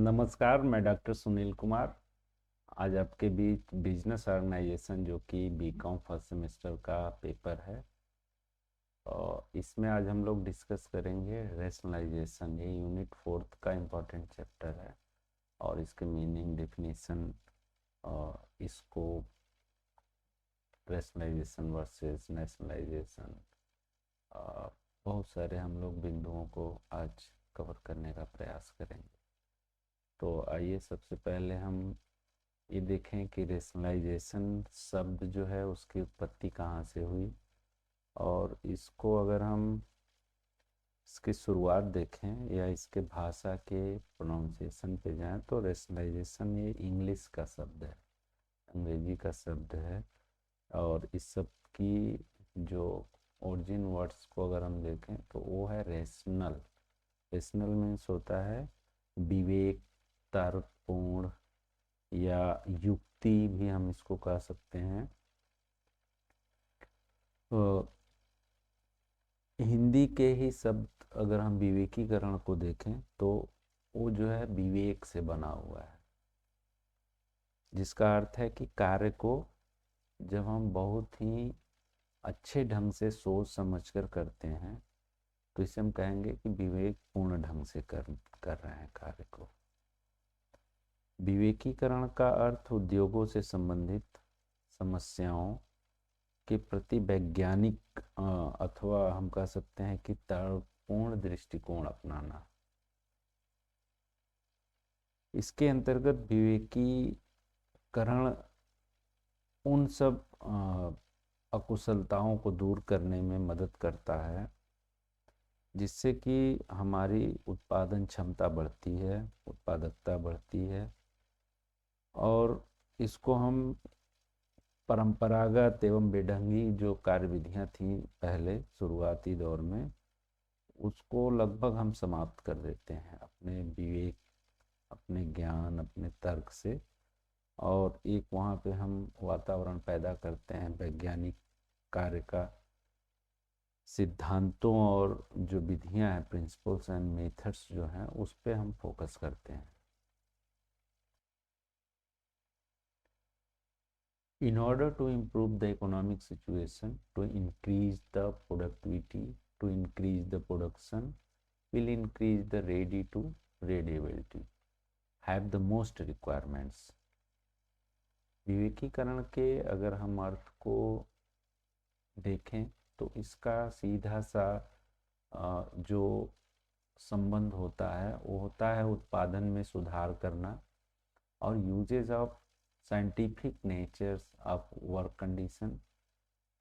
नमस्कार, मैं डॉक्टर सुनील कुमार। आज आपके बीच बिजनेस ऑर्गेनाइजेशन जो कि बीकॉम फर्स्ट सेमेस्टर का पेपर है, और इसमें आज हम लोग डिस्कस करेंगे रेशनलाइजेशन। ये यूनिट 4 का इम्पोर्टेंट चैप्टर है और इसके मीनिंग, डेफिनेशन और इसको रेशनलाइजेशन वर्सेस नेशनलाइजेशन, बहुत सारे हम लोग बिंदुओं को आज कवर करने का प्रयास करेंगे। तो आइए सबसे पहले हम ये देखें कि रेशनलाइजेशन शब्द जो है उसकी उत्पत्ति कहाँ से हुई, और इसको अगर हम इसकी शुरुआत देखें या इसके भाषा के प्रोनाउंसिएशन पे जाएं तो रेशनलाइजेशन ये इंग्लिश का शब्द है, अंग्रेजी का शब्द है। और इस शब्द की जो ओरिजिन वर्ड्स को अगर हम देखें तो वो है रेशनल। रेशनल मीन्स होता है विवेक, तर्कपूर्ण, या युक्ति भी हम इसको कह सकते हैं। तो हिंदी के ही शब्द अगर हम विवेकीकरण को देखें तो वो जो है विवेक से बना हुआ है, जिसका अर्थ है कि कार्य को जब हम बहुत ही अच्छे ढंग से सोच समझकर करते हैं तो इसे हम कहेंगे कि विवेकपूर्ण ढंग से कर रहे हैं कार्य को। विवेकीकरण का अर्थ उद्योगों से संबंधित समस्याओं के प्रति वैज्ञानिक अथवा हम कह सकते हैं कि तर्कपूर्ण दृष्टिकोण अपनाना। इसके अंतर्गत विवेकीकरण उन सब अकुशलताओं को दूर करने में मदद करता है जिससे कि हमारी उत्पादन क्षमता बढ़ती है, उत्पादकता बढ़ती है। और इसको हम परंपरागत एवं बेढंगी जो कार्यविधियां थी पहले शुरुआती दौर में, उसको लगभग हम समाप्त कर देते हैं अपने विवेक, अपने ज्ञान, अपने तर्क से। और एक वहाँ पे हम वातावरण पैदा करते हैं वैज्ञानिक कार्य का, सिद्धांतों और जो विधियां हैं, प्रिंसिपल्स एंड मेथड्स जो हैं, उस पे हम फोकस करते हैं। In order to improve the economic situation, to increase the productivity, to increase the production, will increase the ready to readability, have the most requirements। विवेकीकरण के अगर हम अर्थ को देखें तो इसका सीधा सा जो संबंध होता है वो होता है उत्पादन में सुधार करना और uses of scientific natures of work condition,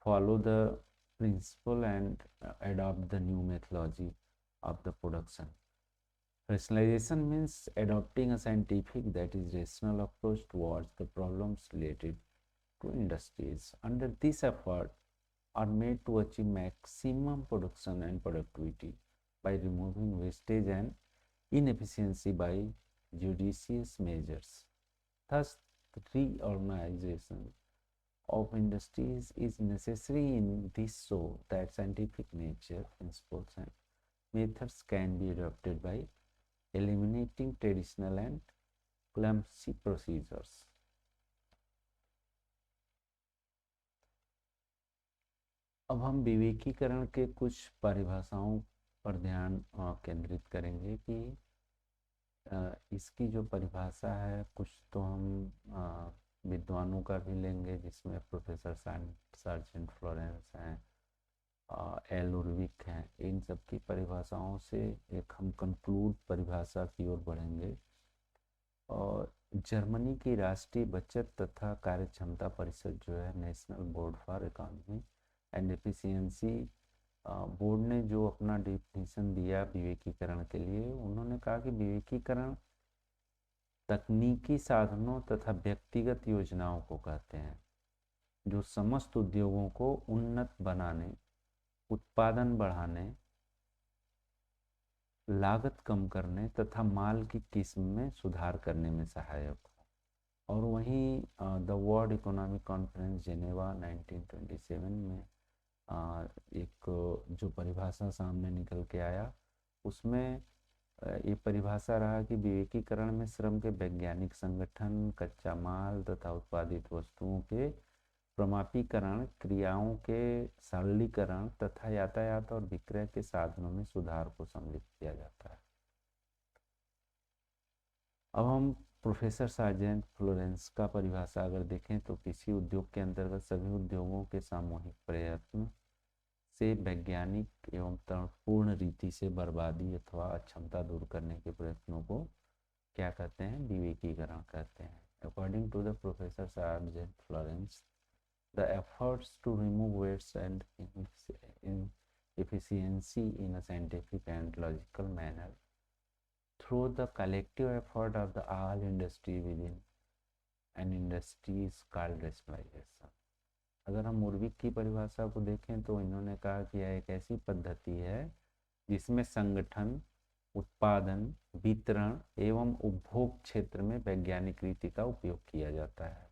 follow the principle and adopt the new methodology of the production। Rationalization means adopting a scientific, that is rational approach towards the problems related to industries. Under this effort are made to achieve maximum production and productivity by removing wastage and inefficiency by judicious measures। Thus, the reorganization of industries is necessary in this so that scientific nature, principles and methods can be adopted by eliminating traditional and clumsy procedures। अब हम विवेकीकरण के कुछ परिभाषाओं पर ध्यान केंद्रित करेंगे कि इसकी जो परिभाषा है, कुछ तो हम विद्वानों का भी लेंगे जिसमें प्रोफेसर सार्जेंट फ्लोरेंस हैं, एल उर्विक हैं। इन सब की परिभाषाओं से एक हम कंक्लूड परिभाषा की ओर बढ़ेंगे। और जर्मनी की राष्ट्रीय बचत तथा कार्यक्षमता परिषद जो है, national board for economy and efficiency board ने जो अपना डिफिनीशन दिया विवेकीकरण के लिए, उन्होंने कहा कि विवेकीकरण तकनीकी साधनों तथा व्यक्तिगत योजनाओं को कहते हैं जो समस्त उद्योगों को उन्नत बनाने, उत्पादन बढ़ाने, लागत कम करने तथा माल की किस्म में सुधार करने में सहायक हो। और वहीं the world economic conference Geneva 1927 में एक जो परिभाषा सामने निकल के आया, उसमें ये परिभाषा रहा कि विवेकीकरण में श्रम के वैज्ञानिक संगठन, कच्चा माल तथा उत्पादित वस्तुओं के प्रमापीकरण, क्रियाओं के सरलीकरण तथा यातायात और विक्रय के साधनों में सुधार को सम्मिलित किया जाता है। अब हम प्रोफेसर सार्जेंट फ्लोरेंस का परिभाषा अगर देखें तो किसी उद्योग के अंतर्गत सभी उद्योगों के सामूहिक प्रयत्न से वैज्ञानिक एवं तर्कपूर्ण रीति से बर्बादी अथवा अक्षमता दूर करने के प्रयत्नों को क्या कहते हैं? विवेकीकरण कहते हैं। According to the professor Sargant Florence, the efforts to remove waste and inefficiency in a scientific and logical manner through the collective effort of the all industry within an industry is called rationalization। अगर हम मुर्विक की परिभाषा को देखें तो इन्होंने कहा कि यह एक ऐसी पद्धति है जिसमें संगठन, उत्पादन, वितरण एवं उपभोग क्षेत्र में वैज्ञानिक रीति का उपयोग किया जाता है।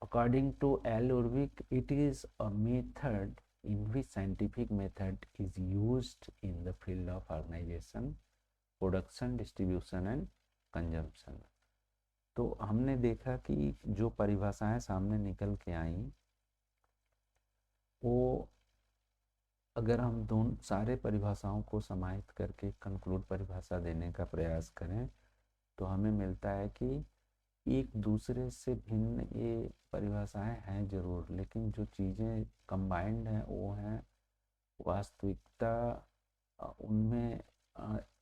According to L. Urvik, it is a method in which scientific method is used in the field of organization, production, distribution and consumption। तो हमने देखा कि जो परिभाषाएं सामने निकल के आई वो अगर हम दोनों सारे परिभाषाओं को समाहित करके कंक्लूड परिभाषा देने का प्रयास करें तो हमें मिलता है कि एक दूसरे से भिन्न ये परिभाषाएं हैं जरूर, लेकिन जो चीज़ें कंबाइंड हैं वो हैं वास्तविकता उनमें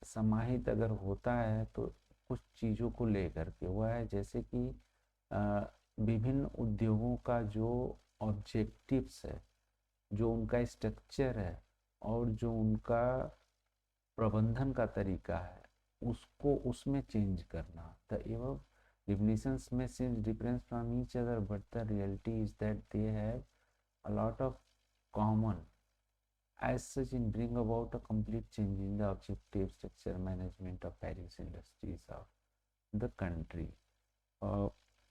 समाहित अगर होता है तो कुछ चीज़ों को लेकर के हुआ है, जैसे कि विभिन्न उद्योगों का जो ऑब्जेक्टिव्स है, जो उनका स्ट्रक्चर है और जो उनका प्रबंधन का तरीका है उसको उसमें चेंज करना। द एवं definitions may seem different from each other, but the reality is that they have a lot of common. As such, in bring about a complete change in the objective structure management of various industries of the country।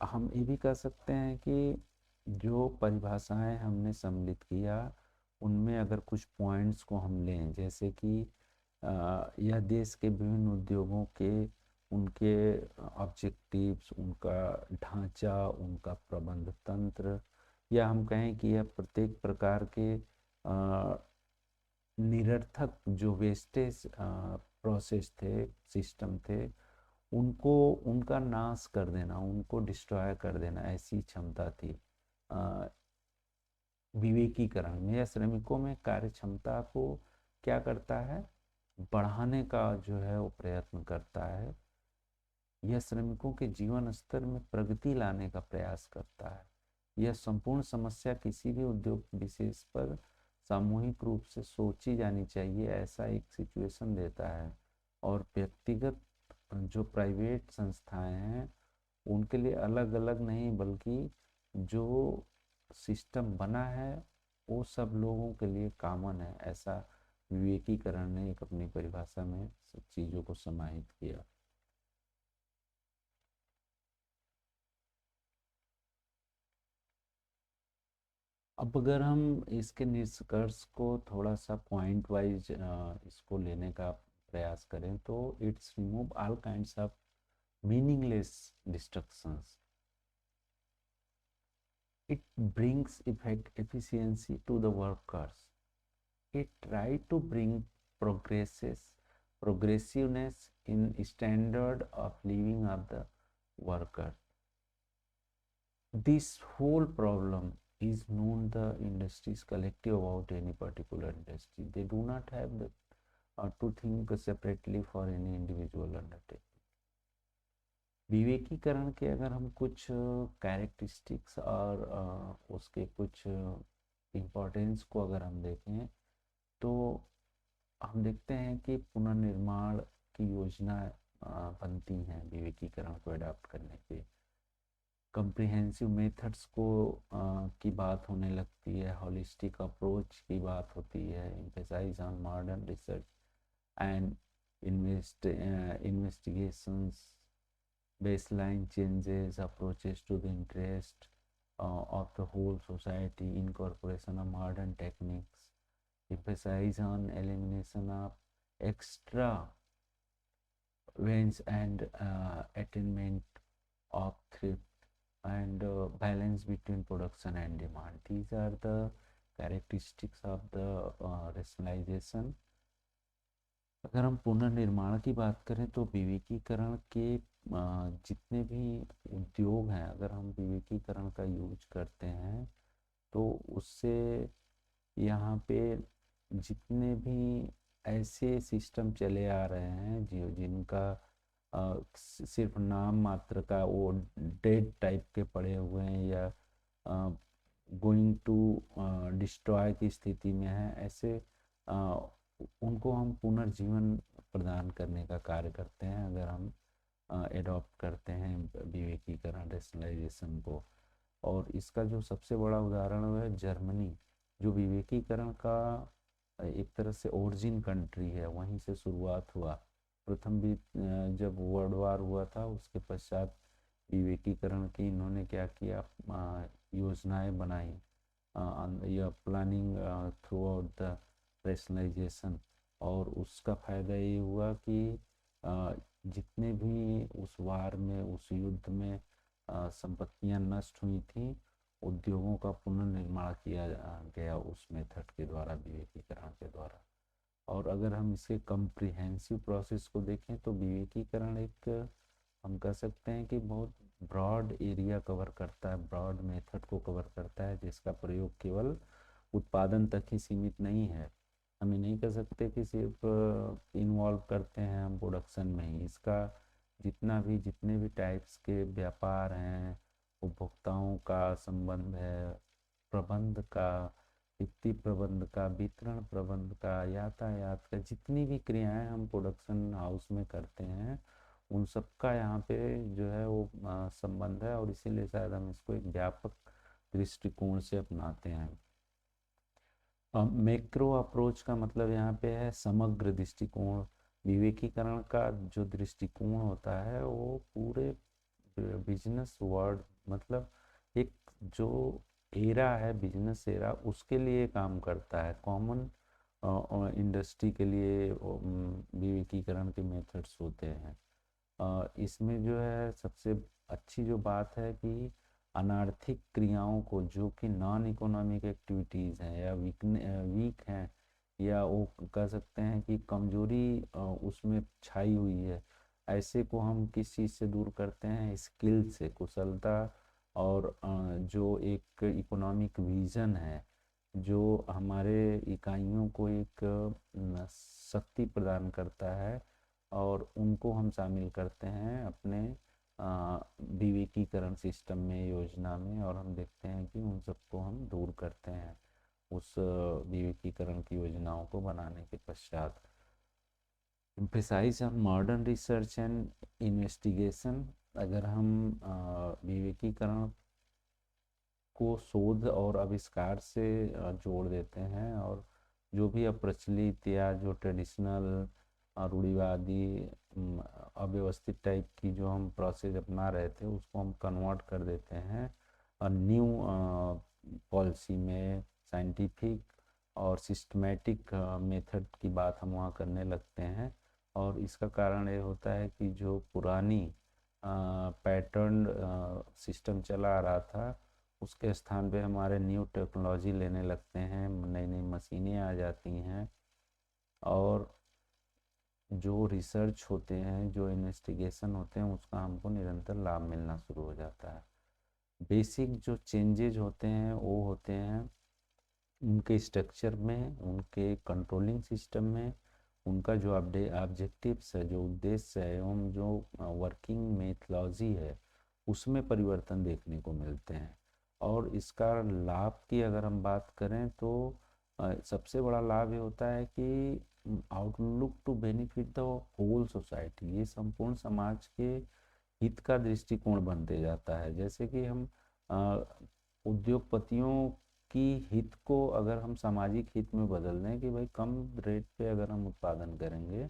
हम ये भी कह सकते हैं कि जो परिभाषाएं हमने सम्मिलित किया उनमें अगर कुछ पॉइंट्स को हम लें, जैसे कि यह देश के विभिन्न उद्योगों के उनके ऑब्जेक्टिव्स, उनका ढांचा, उनका प्रबंध तंत्र, या हम कहें कि यह प्रत्येक प्रकार के निरर्थक जो वेस्टेज प्रोसेस थे, सिस्टम थे, उनको उनका नाश कर देना, उनको डिस्ट्रॉय कर देना, ऐसी क्षमता थी। विवेकीकरण में या श्रमिकों में कार्य क्षमता को क्या करता है? बढ़ाने का जो है वो प्रयत्न करता है। यह श्रमिकों के जीवन स्तर में प्रगति लाने का प्रयास करता है। यह संपूर्ण समस्या किसी भी उद्योग विशेष पर सामूहिक रूप से सोची जानी चाहिए, ऐसा एक सिचुएशन देता है। और व्यक्तिगत जो प्राइवेट संस्थाएं हैं उनके लिए अलग अलग नहीं, बल्कि जो सिस्टम बना है वो सब लोगों के लिए कॉमन है, ऐसा विवेकीकरण ने एक अपनी परिभाषा में सब चीज़ों को समाहित किया। अब अगर हम इसके निष्कर्ष को थोड़ा सा पॉइंट वाइज इसको लेने का प्रयास करें तो it's remove all kinds of meaningless destructions, it brings effect efficiency to the workers, it try to bring progressiveness in standard of living of the worker. This whole problem is known the industries collective about any particular industry. They do not have the to think separately for any individual undertaking। विवेकीकरण के अगर हम कुछ characteristics और उसके कुछ importance को अगर हम देखें तो हम देखते हैं कि पुनर्निर्माण की योजना बनती हैं विवेकीकरण को अडॉप्ट करने के। कंप्रिहेंसिव मेथड्स को की बात होने लगती है, होलिस्टिक अप्रोच की बात होती है, emphasise on modern research and investigations, baseline changes, approaches to the interest of the whole society, incorporation of modern techniques, emphasize on elimination of extra wins and attainment of thrift and balance between production and demand. These are the characteristics of the rationalization. अगर हम पुनर्निर्माण की बात करें तो विवेकीकरण के जितने भी उद्योग हैं, अगर हम विवेकीकरण का यूज करते हैं तो उससे यहाँ पे जितने भी ऐसे सिस्टम चले आ रहे हैं जो जिनका सिर्फ नाम मात्र का वो डेड टाइप के पड़े हुए हैं या गोइंग टू डिस्ट्रॉय की स्थिति में है, ऐसे उनको हम पुनर्जीवन प्रदान करने का कार्य करते हैं अगर हम एडॉप्ट करते हैं विवेकीकरण रेशनलाइजेशन को। और इसका जो सबसे बड़ा उदाहरण है जर्मनी, जो विवेकीकरण का एक तरह से ओरिजिन कंट्री है, वहीं से शुरुआत हुआ। प्रथम भी जब वर्ल्ड वार हुआ था उसके पश्चात विवेकीकरण की इन्होंने क्या किया, योजनाएं बनाई या planning throughout the rationalisation, और उसका फ़ायदा ये हुआ कि जितने भी उस वार में उस युद्ध में संपत्तियां नष्ट हुई थी, उद्योगों का पुनर्निर्माण किया गया उस मेथड के द्वारा, विवेकीकरण के द्वारा। और अगर हम इसके कम्प्रिहेंसिव प्रोसेस को देखें तो विवेकीकरण एक हम कह सकते हैं कि बहुत ब्रॉड एरिया कवर करता है, ब्रॉड मेथड को कवर करता है, जिसका प्रयोग केवल उत्पादन तक ही सीमित नहीं है। हम ये नहीं कह सकते कि सिर्फ इन्वॉल्व करते हैं हम प्रोडक्शन में ही। इसका जितने भी टाइप्स के व्यापार हैं, उपभोक्ताओं का संबंध है, प्रबंध का, वित्तीय प्रबंध का, वितरण प्रबंध का, यातायात का, जितनी भी क्रियाएं हम प्रोडक्शन हाउस में करते हैं उन सब का यहाँ पे जो है वो संबंध है, और इसीलिए शायद हम इसको एक व्यापक दृष्टिकोण से अपनाते हैं। मैक्रो अप्रोच का मतलब यहाँ पे है समग्र दृष्टिकोण। विवेकीकरण का जो दृष्टिकोण होता है वो पूरे बिजनेस वर्ल्ड, मतलब एक जो एरा है बिजनेस एरा, उसके लिए काम करता है। कॉमन इंडस्ट्री के लिए विवेकीकरण के मेथड्स होते हैं। इसमें जो है सबसे अच्छी जो बात है कि अनार्थिक क्रियाओं को, जो कि नॉन इकोनॉमिक एक्टिविटीज़ हैं या वीक हैं, या वो कह सकते हैं कि कमजोरी उसमें छाई हुई है, ऐसे को हम किस चीज़ से दूर करते हैं, स्किल से, कुशलता, और जो एक इकोनॉमिक विज़न है जो हमारे इकाइयों को एक शक्ति प्रदान करता है, और उनको हम शामिल करते हैं अपने विवेकीकरण सिस्टम में, योजना में, और हम देखते हैं कि उन सबको हम दूर करते हैं उस विवेकीकरण की योजनाओं को बनाने के पश्चात। Emphasise on modern research and investigation. अगर हम विवेकीकरण को शोध और आविष्कार से जोड़ देते हैं, और जो भी अप्रचलित या जो ट्रेडिशनल रूढ़िवादी अव्यवस्थित टाइप की जो हम प्रोसेस अपना रहे थे उसको हम कन्वर्ट कर देते हैं न्यू पॉलिसी में, साइंटिफिक और सिस्टमेटिक मेथड की बात हम वहाँ करने लगते हैं। और इसका कारण ये होता है कि जो पुरानी पैटर्न सिस्टम चला आ रहा था उसके स्थान पे हमारे न्यू टेक्नोलॉजी लेने लगते हैं, नई नई मशीनें आ जाती हैं, और जो रिसर्च होते हैं, जो इन्वेस्टिगेशन होते हैं, उसका हमको निरंतर लाभ मिलना शुरू हो जाता है। बेसिक जो चेंजेज होते हैं वो होते हैं उनके स्ट्रक्चर में, उनके कंट्रोलिंग सिस्टम में, उनका जो ऑब्जेक्टिव्स है, जो उद्देश्य है, एवं जो वर्किंग मेथोलॉजी है, उसमें परिवर्तन देखने को मिलते हैं। और इसका लाभ की अगर हम बात करें तो सबसे बड़ा लाभ ये होता है कि outlook to benefit the whole society, ये संपूर्ण समाज के हित का दृष्टिकोण बनते जाता है। जैसे कि हम उद्योगपतियों की हित को अगर हम सामाजिक हित में बदल दें कि भाई कम रेट पे अगर हम उत्पादन करेंगे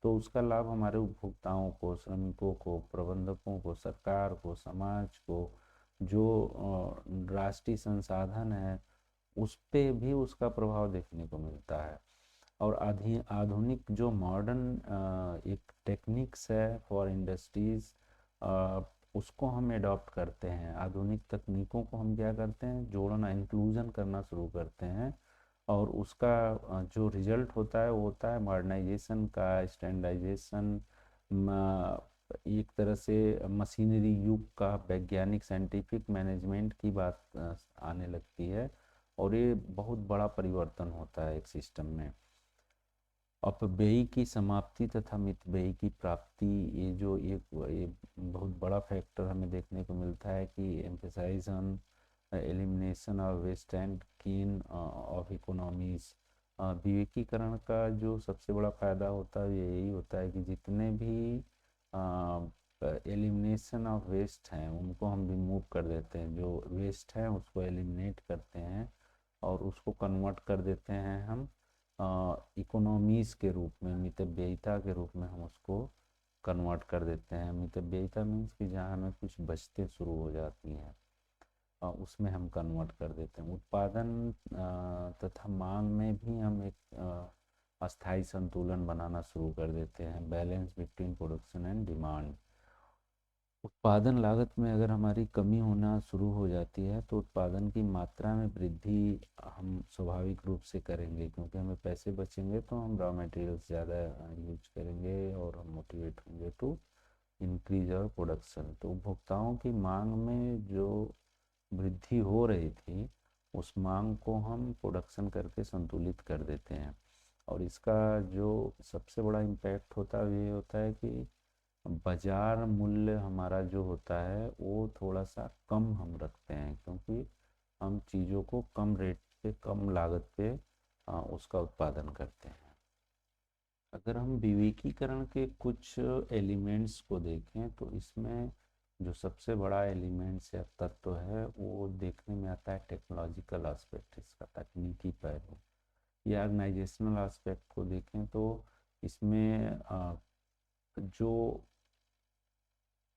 तो उसका लाभ हमारे उपभोक्ताओं को, श्रमिकों को, प्रबंधकों को, सरकार को, समाज को, जो राष्ट्रीय संसाधन है उस पे भी उसका प्रभाव देखने को मिलता है। और आधुनिक जो मॉडर्न एक टेक्निक्स है फॉर इंडस्ट्रीज, उसको हम एडॉप्ट करते हैं। आधुनिक तकनीकों को हम क्या करते हैं, जोड़ना, इंक्लूजन करना शुरू करते हैं। और उसका जो रिजल्ट होता है वो होता है मॉडर्नाइजेशन का, स्टैंडर्डाइजेशन, एक तरह से मशीनरी युग का, वैज्ञानिक साइंटिफिक मैनेजमेंट की बात आने लगती है। और ये बहुत बड़ा परिवर्तन होता है एक सिस्टम में। अपव्ययी की समाप्ति तथा मितव्ययी की प्राप्ति, ये बहुत बड़ा फैक्टर हमें देखने को मिलता है कि emphasise on elimination of waste and gain of economies. विवेकीकरण का जो सबसे बड़ा फायदा होता है यही होता है कि जितने भी एलिमिनेशन ऑफ वेस्ट हैं उनको हम रिमूव कर देते हैं। जो वेस्ट है उसको एलिमिनेट करते हैं और उसको कन्वर्ट कर देते हैं हम इकोनॉमीज़ के रूप में, मितव्ययिता के रूप में हम उसको कन्वर्ट कर देते हैं। मितव्ययिता मीन्स कि जहाँ हमें कुछ बचतें शुरू हो जाती हैं उसमें हम कन्वर्ट कर देते हैं। उत्पादन तथा मांग में भी हम एक अस्थायी संतुलन बनाना शुरू कर देते हैं, balance between production and demand. उत्पादन लागत में अगर हमारी कमी होना शुरू हो जाती है तो उत्पादन की मात्रा में वृद्धि हम स्वाभाविक रूप से करेंगे, क्योंकि हमें पैसे बचेंगे तो हम रॉ मटेरियल्स ज़्यादा यूज करेंगे और हम मोटिवेट होंगे टू इंक्रीज और प्रोडक्शन। तो उपभोक्ताओं की मांग में जो वृद्धि हो रही थी उस मांग को हम प्रोडक्शन करके संतुलित कर देते हैं। और इसका जो सबसे बड़ा इम्पैक्ट होता है ये होता है कि बाजार मूल्य हमारा जो होता है वो थोड़ा सा कम हम रखते हैं, क्योंकि हम चीज़ों को कम रेट पे, कम लागत पे उसका उत्पादन करते हैं। अगर हम विवेकीकरण के कुछ एलिमेंट्स को देखें तो इसमें जो सबसे बड़ा एलिमेंट्स या तत्व है वो देखने में आता है टेक्नोलॉजिकल एस्पेक्ट, इसका तकनीकी पहलू। या ऑर्गेनाइजेशनल एस्पेक्ट को देखें तो इसमें जो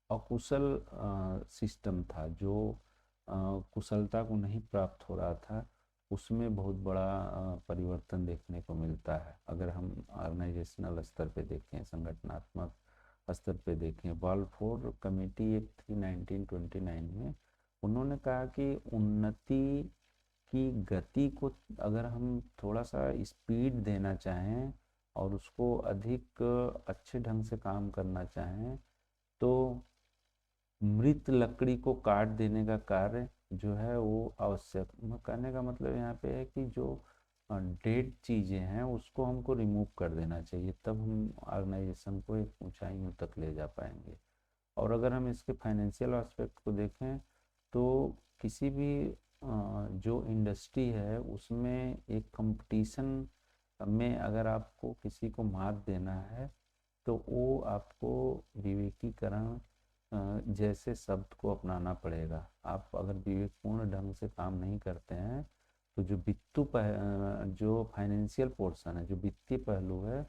अकुशल सिस्टम था, जो कुशलता को नहीं प्राप्त हो रहा था, उसमें बहुत बड़ा परिवर्तन देखने को मिलता है। अगर हम ऑर्गेनाइजेशनल स्तर पे देखें, संगठनात्मक स्तर पे देखें, बाल्फोर कमेटी एक थी 1929 में, उन्होंने कहा कि उन्नति की गति को अगर हम थोड़ा सा स्पीड देना चाहें और उसको अधिक अच्छे ढंग से काम करना चाहें तो मृत लकड़ी को काट देने का कार्य जो है वो आवश्यक। कहने का मतलब यहाँ पे है कि जो डेड चीज़ें हैं उसको हमको रिमूव कर देना चाहिए, तब हम ऑर्गेनाइजेशन को एक ऊंचाइयों तक ले जा पाएंगे। और अगर हम इसके फाइनेंशियल एस्पेक्ट को देखें तो किसी भी जो इंडस्ट्री है उसमें एक कंपटीशन में अगर आपको किसी को मात देना है तो वो आपको विवेकीकरण जैसे शब्द को अपनाना पड़ेगा। आप अगर विवेकपूर्ण ढंग से काम नहीं करते हैं तो जो फाइनेंशियल पोर्शन है, जो वित्तीय पहलू है,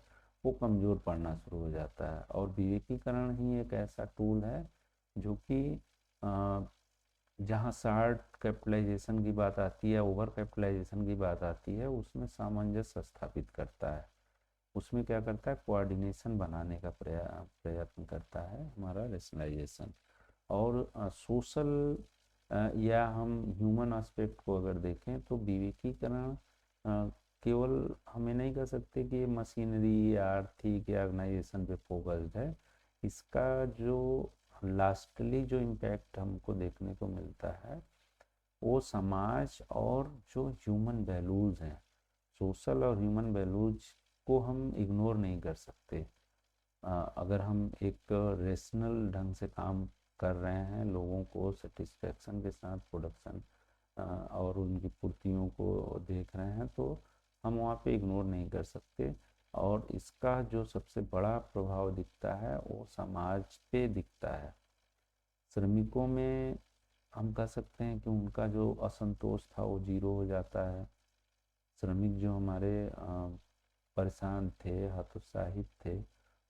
वो कमज़ोर पड़ना शुरू हो जाता है। और विवेकीकरण ही एक ऐसा टूल है जो कि जहाँ शार्ट कैपिटलाइजेशन की बात आती है, ओवर कैपिटलाइजेशन की बात आती है, उसमें सामंजस्य स्थापित करता है। उसमें क्या करता है, कोऑर्डिनेशन बनाने का प्रयत्न करता है हमारा रेशनलाइजेशन। और सोशल या हम ह्यूमन एस्पेक्ट को अगर देखें तो विवेकीकरण केवल हमें नहीं कह सकते कि ये मशीनरी या आर्थिक या ऑर्गेनाइजेशन पे फोकस्ड है। इसका जो लास्टली जो इम्पैक्ट हमको देखने को मिलता है वो समाज और जो ह्यूमन वैल्यूज़ हैं, सोशल और ह्यूमन वैल्यूज को हम इग्नोर नहीं कर सकते। अगर हम एक रेशनल ढंग से काम कर रहे हैं, लोगों को सेटिस्फेक्शन के साथ प्रोडक्शन और उनकी पूर्तियों को देख रहे हैं तो हम वहाँ पे इग्नोर नहीं कर सकते। और इसका जो सबसे बड़ा प्रभाव दिखता है वो समाज पे दिखता है। श्रमिकों में हम कह सकते हैं कि उनका जो असंतोष था वो जीरो हो जाता है। श्रमिक जो हमारे परेशान थे, हतोत्साहित थे,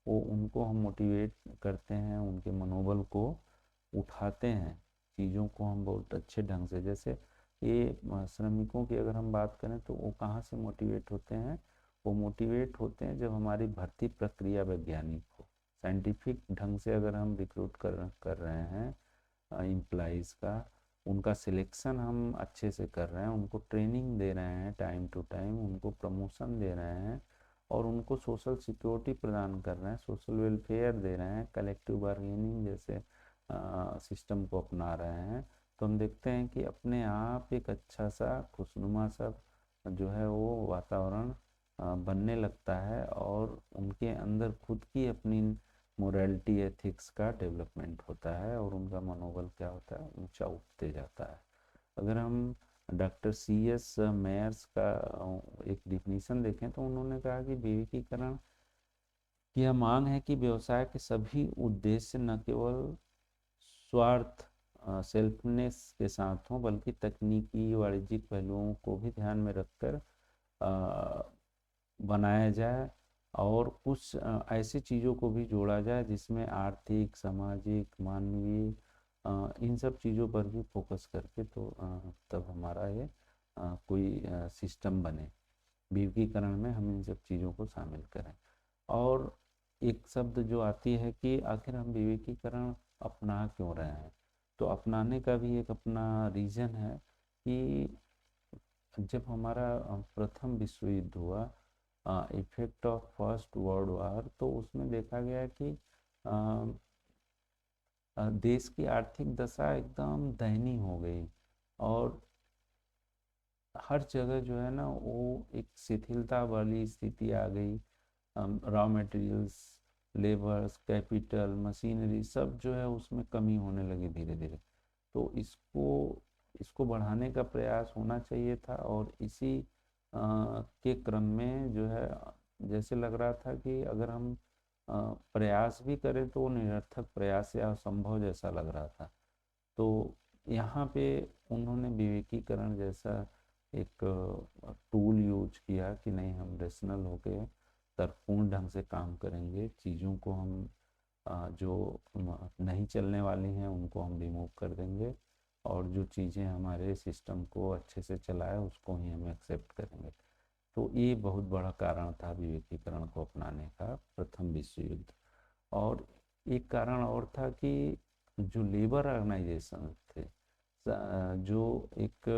वो उनको हम मोटिवेट करते हैं, उनके मनोबल को उठाते हैं। चीज़ों को हम बहुत अच्छे ढंग से, जैसे ये श्रमिकों की अगर हम बात करें तो वो कहाँ से मोटिवेट होते हैं, वो मोटिवेट होते हैं जब हमारी भर्ती प्रक्रिया वैज्ञानिक हो, साइंटिफिक ढंग से अगर हम रिक्रूट कर रहे हैं एम्प्लॉइज़ का, उनका सिलेक्शन हम अच्छे से कर रहे हैं, उनको ट्रेनिंग दे रहे हैं टाइम टू टाइम, उनको प्रमोशन दे रहे हैं और उनको सोशल सिक्योरिटी प्रदान कर रहे हैं, सोशल वेलफेयर दे रहे हैं, कलेक्टिव बार्गेनिंग जैसे सिस्टम को अपना रहे हैं, तो हम देखते हैं कि अपने आप एक अच्छा सा खुशनुमा सा जो है वो वातावरण बनने लगता है और उनके अंदर खुद की अपनी मोरालिटी एथिक्स का डेवलपमेंट होता है और उनका मनोबल क्या होता है, ऊंचा उठते जाता है। अगर हम डॉक्टर CS मेयर्स का एक डिफिनीशन देखें तो उन्होंने कहा कि विवेकीकरण की यह मांग है कि व्यवसाय के सभी उद्देश्य न केवल स्वार्थ सेल्फनेस के साथ हों बल्कि तकनीकी वाणिज्यिक पहलुओं को भी ध्यान में रखकर बनाया जाए और कुछ ऐसी चीज़ों को भी जोड़ा जाए जिसमें आर्थिक, सामाजिक, मानवीय इन सब चीज़ों पर भी फोकस करके तो तब हमारा ये कोई सिस्टम बने। विवेकीकरण में हम इन सब चीज़ों को शामिल करें। और एक शब्द जो आती है कि आखिर हम विवेकीकरण अपना क्यों रहे हैं, तो अपनाने का भी एक अपना रीज़न है कि जब हमारा प्रथम विश्व युद्ध हुआ, effect of first world war, तो उसमें देखा गया कि देश की आर्थिक दशा एकदम दयनीय हो गई और हर जगह जो है ना वो एक शिथिलता वाली स्थिति आ गई। Raw materials, labours, capital, machinery सब जो है उसमें कमी होने लगी धीरे धीरे। तो इसको इसको बढ़ाने का प्रयास होना चाहिए था और इसी के क्रम में जो है जैसे लग रहा था कि अगर हम प्रयास भी करें तो वो निरर्थक प्रयास या असंभव जैसा लग रहा था। तो यहाँ पे उन्होंने विवेकीकरण जैसा एक टूल यूज किया कि नहीं, हम रेशनल होके तर्कपूर्ण ढंग से काम करेंगे, चीज़ों को हम जो नहीं चलने वाली हैं उनको हम रिमूव कर देंगे और जो चीज़ें हमारे सिस्टम को अच्छे से चलाए उसको ही हम एक्सेप्ट करेंगे। तो ये बहुत बड़ा कारण था विवेकीकरण को अपनाने का, प्रथम विश्व युद्ध। और एक कारण और था कि जो लेबर ऑर्गेनाइजेशन थे, जो एक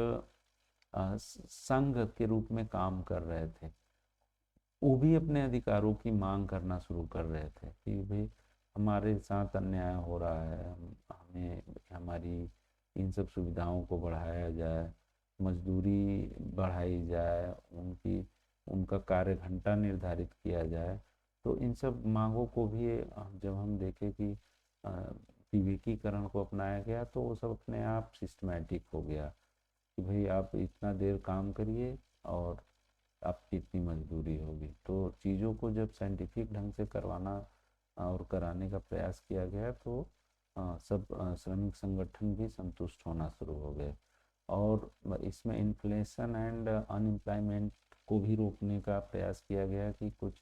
संघ के रूप में काम कर रहे थे, वो भी अपने अधिकारों की मांग करना शुरू कर रहे थे कि भाई हमारे साथ अन्याय हो रहा है, हमें हमारी इन सब सुविधाओं को बढ़ाया जाए, मजदूरी बढ़ाई जाए, उनका कार्य घंटा निर्धारित किया जाए। तो इन सब मांगों को भी जब हम देखें कि विवेकीकरण को अपनाया गया तो वो सब अपने आप सिस्टमेटिक हो गया कि भाई आप इतना देर काम करिए और आपकी इतनी मजदूरी होगी। तो चीज़ों को जब साइंटिफिक ढंग से करवाना और कराने का प्रयास किया गया तो सब श्रमिक संगठन भी संतुष्ट होना शुरू हो गए और इसमें इन्फ्लेशन एंड अनएम्प्लॉयमेंट को भी रोकने का प्रयास किया गया कि कुछ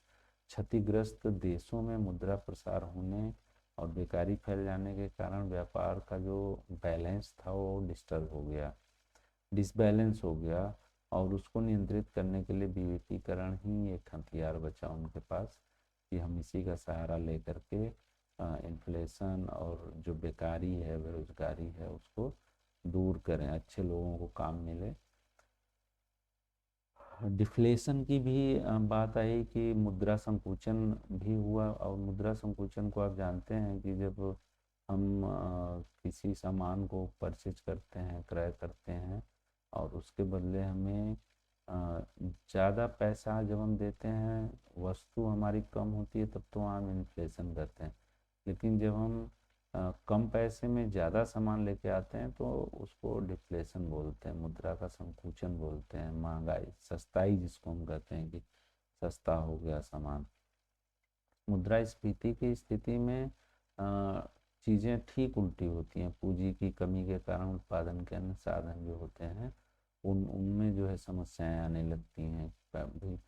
क्षतिग्रस्त देशों में मुद्रा प्रसार होने और बेकारी फैल जाने के कारण व्यापार का जो बैलेंस था वो डिस्टर्ब हो गया, डिसबैलेंस हो गया और उसको नियंत्रित करने के लिए विवेकीकरण ही एक हथियार बचा उनके पास कि हम इसी का सहारा लेकर के इन्फ्लेशन और जो बेकारी है, बेरोजगारी है, उसको दूर करें, अच्छे लोगों को काम मिले। डिफ्लेशन की भी बात आई कि मुद्रा संकुचन भी हुआ और मुद्रा संकुचन को आप जानते हैं कि जब हम किसी सामान को परचेज करते हैं, क्रय करते हैं और उसके बदले हमें ज़्यादा पैसा जब हम देते हैं, वस्तु हमारी कम होती है, तब तो हम इन्फ्लेशन करते हैं। लेकिन जब हम कम पैसे में ज़्यादा सामान लेके आते हैं तो उसको डिफ्लेशन बोलते हैं, मुद्रा का संकुचन बोलते हैं, महंगाई, सस्ताई जिसको हम कहते हैं कि सस्ता हो गया सामान। मुद्रास्फीति की स्थिति में चीज़ें ठीक उल्टी होती हैं। पूंजी की कमी के कारण उत्पादन के अन्य साधन जो होते हैं उनमें जो है समस्याएं आने लगती हैं। भी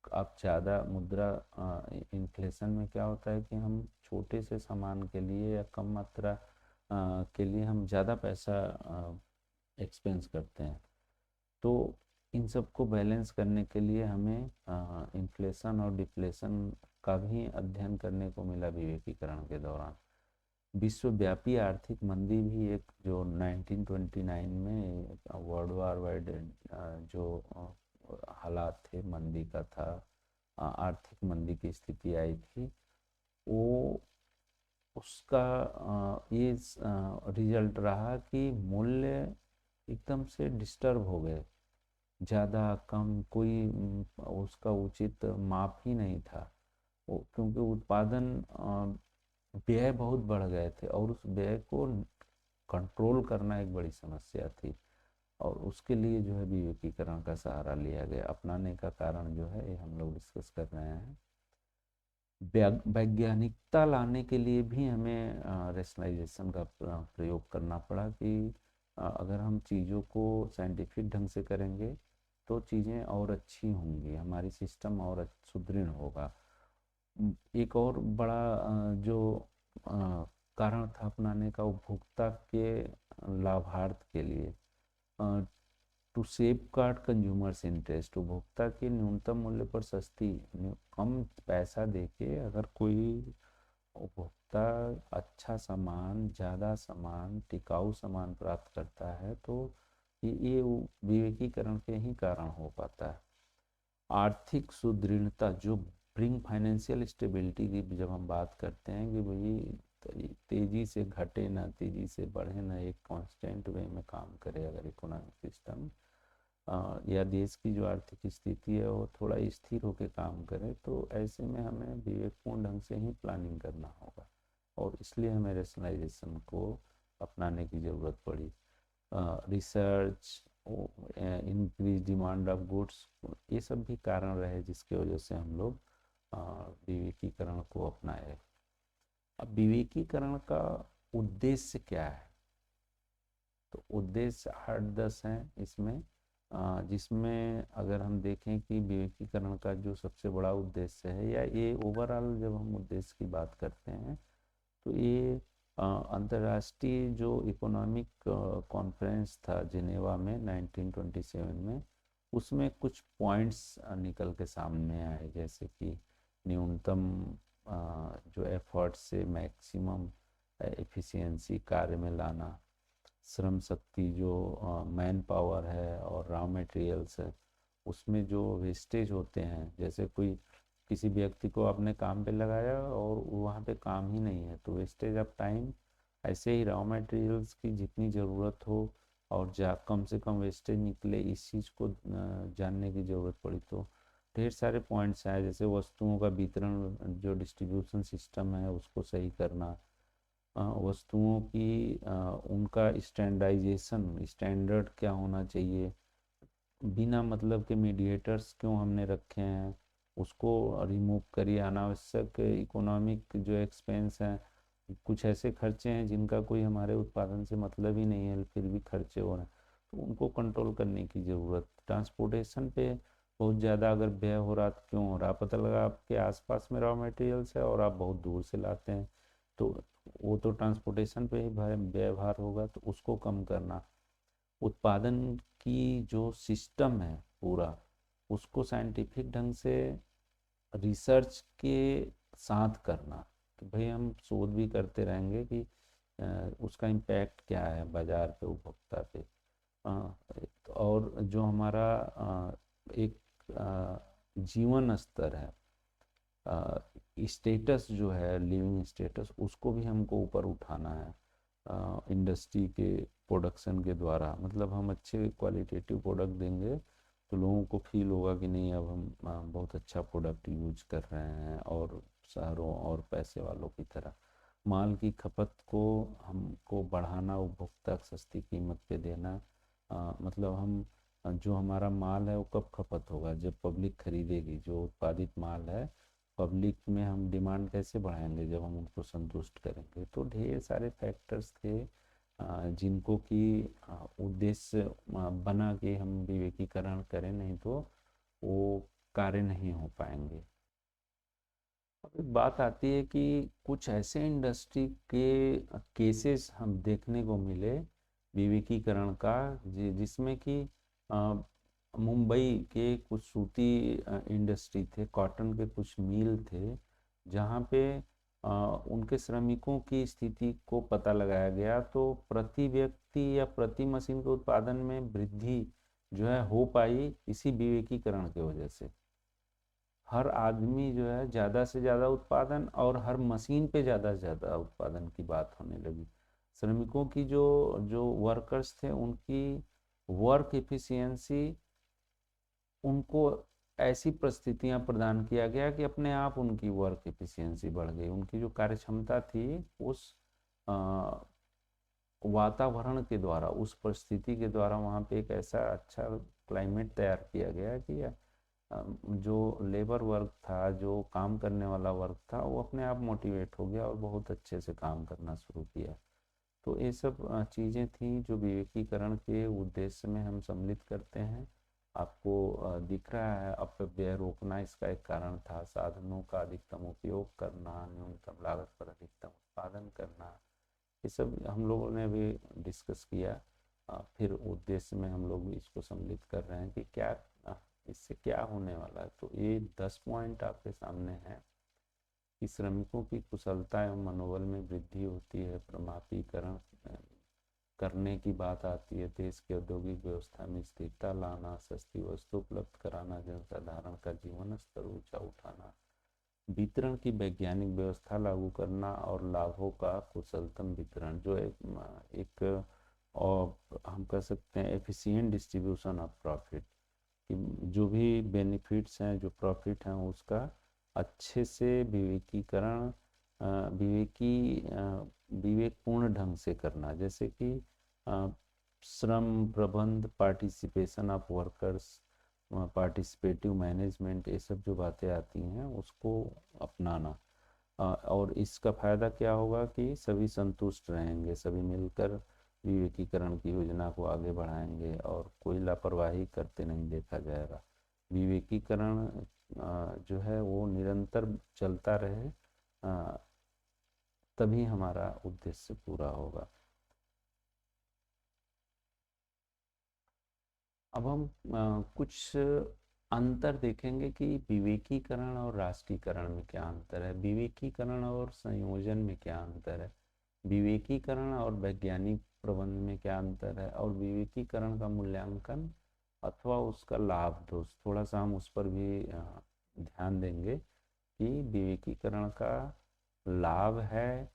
आप ज़्यादा मुद्रा इन्फ्लेशन में क्या होता है कि हम छोटे से सामान के लिए या कम मात्रा के लिए हम ज़्यादा पैसा एक्सपेंस करते हैं। तो इन सबको बैलेंस करने के लिए हमें इन्फ्लेशन और डिफ्लेशन का भी अध्ययन करने को मिला विवेकीकरण के दौरान। विश्वव्यापी आर्थिक मंदी भी एक जो 1929 में वर्ल्ड वार वाइड जो हालात थे मंदी का था, आर्थिक मंदी की स्थिति आई थी, वो उसका ये रिजल्ट रहा कि मूल्य एकदम से डिस्टर्ब हो गए, ज़्यादा कम कोई उसका उचित माप ही नहीं था। क्योंकि उत्पादन व्यय बहुत बढ़ गए थे और उस व्यय को कंट्रोल करना एक बड़ी समस्या थी, और उसके लिए जो है विवेकीकरण का सहारा लिया गया। अपनाने का कारण जो है ये हम लोग डिस्कस कर रहे हैं। वैज्ञानिकता लाने के लिए भी हमें रेशनलाइजेशन का प्रयोग करना पड़ा कि अगर हम चीज़ों को साइंटिफिक ढंग से करेंगे तो चीज़ें और अच्छी होंगी, हमारी सिस्टम और सुदृढ़ होगा। एक और बड़ा जो कारण था अपनाने का, उपभोक्ता के लाभार्थ के लिए, टू सेफगार्ड कंज्यूमर्स इंटरेस्ट, उपभोक्ता के न्यूनतम मूल्य पर सस्ती कम पैसा देके अगर कोई उपभोक्ता अच्छा सामान, ज़्यादा सामान, टिकाऊ सामान प्राप्त करता है तो ये विवेकीकरण के ही कारण हो पाता है। आर्थिक सुदृढ़ता जो ब्रिंग फाइनेंशियल स्टेबिलिटी की जब हम बात करते हैं कि भाई तेजी से घटे ना तेजी से बढ़े ना, एक कांस्टेंट वे में काम करे अगर इकोनॉमिक सिस्टम या देश की जो आर्थिक स्थिति है वो थोड़ा स्थिर होकर काम करे, तो ऐसे में हमें विवेकपूर्ण ढंग से ही प्लानिंग करना होगा, और इसलिए हमें रेशनलाइजेशन को अपनाने की ज़रूरत पड़ी। Research, increase demand of goods, ये सब भी कारण रहे जिसके वजह से हम लोग विवेकीकरण को अपनाए। अब विवेकीकरण का उद्देश्य क्या है? तो उद्देश्य 8-10 हैं इसमें, जिसमें अगर हम देखें कि विवेकीकरण का जो सबसे बड़ा उद्देश्य है, या ये ओवरऑल जब हम उद्देश्य की बात करते हैं तो ये अंतर्राष्ट्रीय जो इकोनॉमिक कॉन्फ्रेंस था जिनेवा में 1927 में, उसमें कुछ पॉइंट्स निकल के सामने आए, जैसे कि न्यूनतम जो एफर्ट से मैक्सिमम एफिशिएंसी कार्य में लाना, श्रम शक्ति जो मैन पावर है और रॉ मटेरियल्स है उसमें जो वेस्टेज होते हैं, जैसे कोई किसी व्यक्ति को आपने काम पे लगाया और वहाँ पे काम ही नहीं है तो वेस्टेज ऑफ टाइम, ऐसे ही रॉ मटेरियल्स की जितनी ज़रूरत हो और कम से कम वेस्टेज निकले, इस चीज़ को जानने की ज़रूरत पड़ी। तो ढेर सारे पॉइंट्स हैं, जैसे वस्तुओं का वितरण, जो डिस्ट्रीब्यूशन सिस्टम है उसको सही करना, वस्तुओं की उनका स्टैंडर्डाइजेशन, स्टैंडर्ड क्या होना चाहिए, बिना मतलब के मीडिएटर्स क्यों हमने रखे हैं उसको रिमूव करिए, अनावश्यक इकोनॉमिक जो एक्सपेंस हैं, कुछ ऐसे खर्चे हैं जिनका कोई हमारे उत्पादन से मतलब ही नहीं है फिर भी खर्चे हो रहे हैं, तो उनको कंट्रोल करने की ज़रूरत। ट्रांसपोर्टेशन पे बहुत ज़्यादा अगर व्यय हो रहा तो क्यों हो रहा, पता लगा आपके आसपास में रॉ मटेरियल्स है और आप बहुत दूर से लाते हैं, तो वो तो ट्रांसपोर्टेशन पे ही व्यय भार होगा, तो उसको कम करना। उत्पादन की जो सिस्टम है पूरा, उसको साइंटिफिक ढंग से रिसर्च के साथ करना, कि भाई हम शोध भी करते रहेंगे कि उसका इम्पैक्ट क्या है बाजार पे, उपभोक्ता पे, और जो हमारा एक जीवन स्तर है, स्टेटस जो है, लिविंग स्टेटस, उसको भी हमको ऊपर उठाना है इंडस्ट्री के प्रोडक्शन के द्वारा। मतलब हम अच्छे क्वालिटेटिव प्रोडक्ट देंगे तो लोगों को फील होगा कि नहीं अब हम बहुत अच्छा प्रोडक्ट यूज कर रहे हैं, और शहरों और पैसे वालों की तरह माल की खपत को हमको बढ़ाना, उपभोक्ता सस्ती कीमत पे देना। मतलब हम जो हमारा माल है वो कब खपत होगा, जब पब्लिक खरीदेगी जो उत्पादित माल है, पब्लिक में हम डिमांड कैसे बढ़ाएंगे, जब हम उनको संतुष्ट करेंगे। तो ढेर सारे फैक्टर्स थे जिनको कि उद्देश्य बना के हम विवेकीकरण करें, नहीं तो वो कार्य नहीं हो पाएंगे। अब एक बात आती है कि कुछ ऐसे इंडस्ट्री के केसेस हम देखने को मिले विवेकीकरण का, जिसमें कि मुंबई के कुछ सूती इंडस्ट्री थे, कॉटन के कुछ मिल थे, जहाँ पे उनके श्रमिकों की स्थिति को पता लगाया गया, तो प्रति व्यक्ति या प्रति मशीन के उत्पादन में वृद्धि जो है हो पाई इसी विवेकीकरण की वजह से। हर आदमी जो है ज़्यादा से ज़्यादा उत्पादन और हर मशीन पे ज़्यादा से ज़्यादा उत्पादन की बात होने लगी। श्रमिकों की जो जो वर्कर्स थे उनकी वर्क एफिशिएंसी, उनको ऐसी परिस्थितियां प्रदान किया गया कि अपने आप उनकी वर्क एफिशिएंसी बढ़ गई। उनकी जो कार्य क्षमता थी उस वातावरण के द्वारा, उस परिस्थिति के द्वारा वहाँ पे एक ऐसा अच्छा क्लाइमेट तैयार किया गया कि जो लेबर वर्क था, जो काम करने वाला वर्क था, वो अपने आप मोटिवेट हो गया और बहुत अच्छे से काम करना शुरू किया। तो ये सब चीज़ें थी जो विवेकीकरण के उद्देश्य में हम सम्मिलित करते हैं। आपको दिख रहा है अपव्यय रोकना इसका एक कारण था, साधनों का अधिकतम उपयोग करना, न्यूनतम लागत पर अधिकतम उत्पादन करना, ये सब हम लोगों ने भी डिस्कस किया। फिर उद्देश्य में हम लोग इसको सम्मिलित कर रहे हैं कि क्या इससे क्या होने वाला है। तो ये 10 पॉइंट आपके सामने है कि श्रमिकों की कुशलता एवं मनोबल में वृद्धि होती है, प्रमापीकरण करने की बात आती है, देश की औद्योगिक व्यवस्था में स्थिरता लाना, सस्ती वस्तु उपलब्ध कराना, जनसाधारण का जीवन स्तर ऊंचा उठाना, वितरण की वैज्ञानिक व्यवस्था लागू करना और लाभों का कुशलतम वितरण, जो एक और हम कह सकते हैं एफिशिएंट डिस्ट्रीब्यूशन ऑफ प्रॉफिट, कि जो भी बेनिफिट्स हैं, जो प्रॉफिट हैं, उसका अच्छे से विवेकीकरण विवेकपूर्ण ढंग से करना। जैसे कि श्रम प्रबंध, participation of workers, participative management, ये सब जो बातें आती हैं उसको अपनाना। और इसका फायदा क्या होगा कि सभी संतुष्ट रहेंगे, सभी मिलकर विवेकीकरण की योजना को आगे बढ़ाएंगे और कोई लापरवाही करते नहीं देखा जाएगा। विवेकीकरण जो है वो निरंतर चलता रहे, तभी हमारा उद्देश्य पूरा होगा। अब हम कुछ अंतर देखेंगे कि विवेकीकरण और राष्ट्रीयकरण में क्या अंतर है, विवेकीकरण और संयोजन में क्या अंतर है, विवेकीकरण और वैज्ञानिक प्रबंध में क्या अंतर है, और विवेकीकरण का मूल्यांकन अथवा उसका लाभ दोष, थोड़ा सा हम उस पर भी ध्यान देंगे कि विवेकीकरण का लाभ है,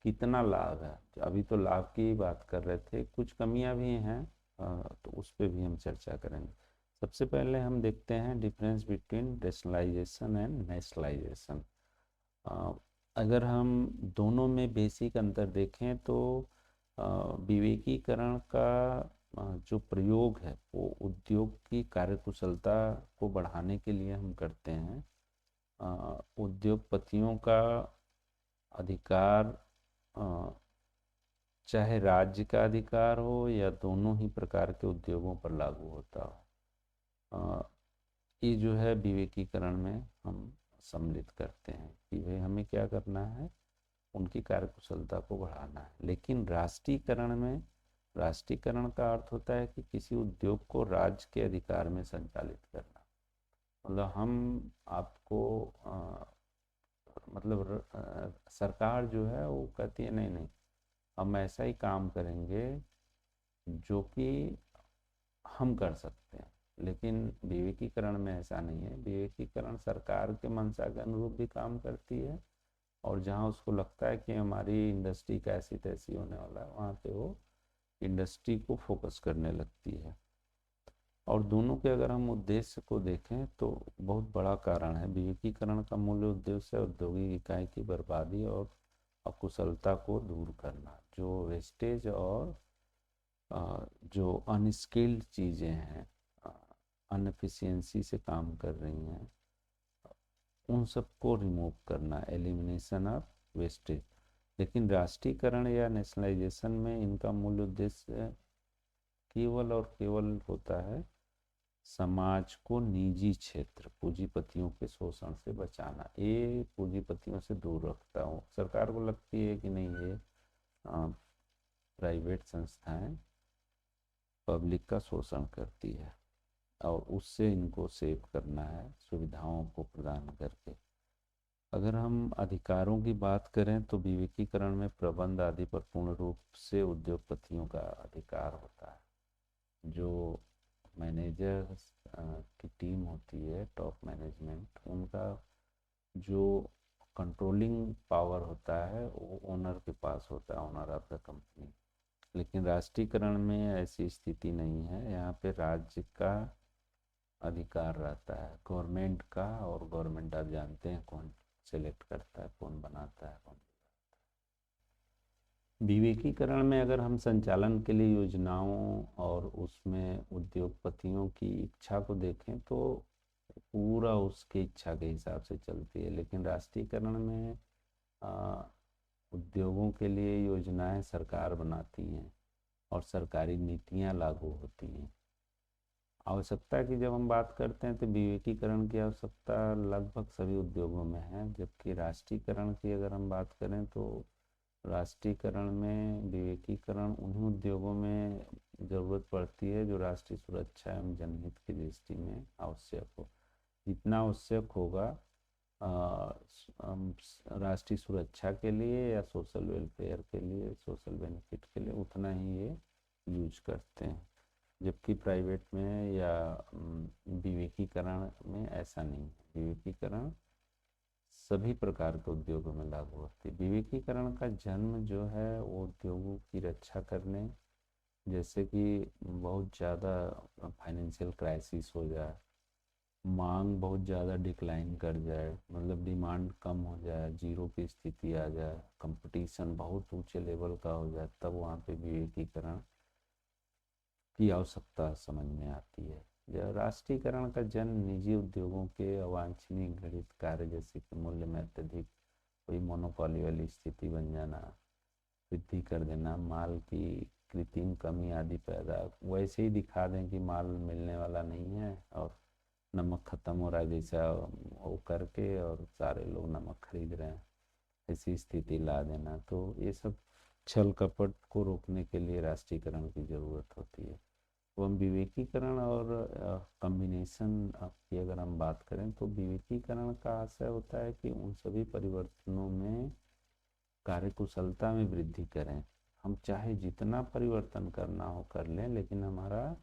कितना लाभ है। अभी तो लाभ की बात कर रहे थे, कुछ कमियां भी हैं, तो उस पर भी हम चर्चा करेंगे। सबसे पहले हम देखते हैं difference between rationalisation and nationalisation. अगर हम दोनों में बेसिक अंतर देखें तो विवेकीकरण का जो प्रयोग है वो उद्योग की कार्यकुशलता को बढ़ाने के लिए हम करते हैं। उद्योगपतियों का अधिकार, चाहे राज्य का अधिकार हो या दोनों ही प्रकार के उद्योगों पर लागू होता हो, ये जो है विवेकीकरण में हम सम्मिलित करते हैं कि भाई हमें क्या करना है, उनकी कार्यकुशलता को बढ़ाना है। लेकिन राष्ट्रीयकरण में, राष्ट्रीयकरण का अर्थ होता है कि किसी उद्योग को राज्य के अधिकार में संचालित करना। मतलब हम आपको सरकार जो है वो कहती है नहीं नहीं, हम ऐसा ही काम करेंगे जो कि हम कर सकते हैं। लेकिन विवेकीकरण में ऐसा नहीं है। विवेकीकरण सरकार के मंशा के अनुरूप भी काम करती है, और जहाँ उसको लगता है कि हमारी इंडस्ट्री का ऐसी तैसी होने वाला है, वहाँ पे वो इंडस्ट्री को फोकस करने लगती है। और दोनों के अगर हम उद्देश्य को देखें तो बहुत बड़ा कारण है। विवेकीकरण का मूल उद्देश्य है औद्योगिक इकाई की बर्बादी और अकुशलता को दूर करना। जो वेस्टेज और जो अनस्किल्ड चीज़ें हैं, अनएफिशिएंसी से काम कर रही हैं, उन सबको रिमूव करना, एलिमिनेशन ऑफ वेस्टेज। लेकिन राष्ट्रीयकरण या नेशनलाइजेशन में इनका मूल उद्देश्य केवल और केवल होता है समाज को निजी क्षेत्र, पूंजीपतियों के शोषण से बचाना। ये पूंजीपतियों से दूर रखता हूँ। सरकार को लगती है कि नहीं, ये प्राइवेट संस्थाएं पब्लिक का शोषण करती है। और उससे इनको सेव करना है सुविधाओं को प्रदान करके। अगर हम अधिकारों की बात करें तो विवेकीकरण में प्रबंध आदि पर पूर्ण रूप से उद्योगपतियों का अधिकार होता है। जो मैनेजर की टीम होती है, टॉप मैनेजमेंट, उनका जो कंट्रोलिंग पावर होता है वो ओनर के पास होता है, ओनर ऑफ द कंपनी। लेकिन राष्ट्रीयकरण में ऐसी स्थिति नहीं है। यहाँ पे राज्य का अधिकार रहता है, गवर्नमेंट का। और गवर्नमेंट आप जानते हैं कौन सेलेक्ट करता है, कौन बनाता है, कौन। विवेकीकरण में अगर हम संचालन के लिए योजनाओं और उसमें उद्योगपतियों की इच्छा को देखें तो पूरा उसकी इच्छा के हिसाब से चलती है। लेकिन राष्ट्रीयकरण में आ, उद्योगों के लिए योजनाएं सरकार बनाती हैं और सरकारी नीतियां लागू होती हैं। आवश्यकता की जब हम बात करते हैं तो विवेकीकरण की आवश्यकता लगभग सभी उद्योगों में है, जबकि राष्ट्रीयकरण की अगर हम बात करें तो राष्ट्रीयकरण में विवेकीकरण उन्हीं उद्योगों में ज़रूरत पड़ती है जो राष्ट्रीय सुरक्षा एवं जनहित की दृष्टि में आवश्यक हो। जितना आवश्यक होगा राष्ट्रीय सुरक्षा के लिए या सोशल वेलफेयर के लिए, सोशल बेनिफिट के लिए, उतना ही ये यूज करते हैं। जबकि प्राइवेट में या विवेकीकरण में ऐसा नहीं है। विवेकीकरण सभी प्रकार के उद्योगों में लागू होती है। विवेकीकरण का जन्म जो है वो उद्योगों की रक्षा करने, जैसे कि बहुत ज़्यादा फाइनेंशियल क्राइसिस हो जाए, मांग बहुत ज़्यादा डिक्लाइन कर जाए, मतलब डिमांड कम हो जाए, जीरो की स्थिति आ जाए, कंपटीशन बहुत ऊंचे लेवल का हो जाए, तब वहाँ पे विवेकीकरण की आवश्यकता समझ में आती है। जब राष्ट्रीयकरण का जन्म निजी उद्योगों के अवांछनीय घटित कार्य, जैसे कि मूल्य में अत्यधिक कोई मोनोपोली वाली स्थिति बन जाना, वृद्धि कर देना, माल की कृत्रिम कमी आदि पैदा, वैसे ही दिखा दें कि माल मिलने वाला नहीं है और नमक ख़त्म हो रहा है जैसा वो करके, और सारे लोग नमक खरीद रहे हैं, ऐसी स्थिति ला देना। तो ये सब छल कपट को रोकने के लिए राष्ट्रीयकरण की ज़रूरत होती है। तो हम विवेकीकरण और कम्बिनेशन की अगर हम बात करें तो विवेकीकरण का आशय होता है कि उन सभी परिवर्तनों में कार्यकुशलता में वृद्धि करें। हम चाहे जितना परिवर्तन करना हो कर लें, लेकिन हमारा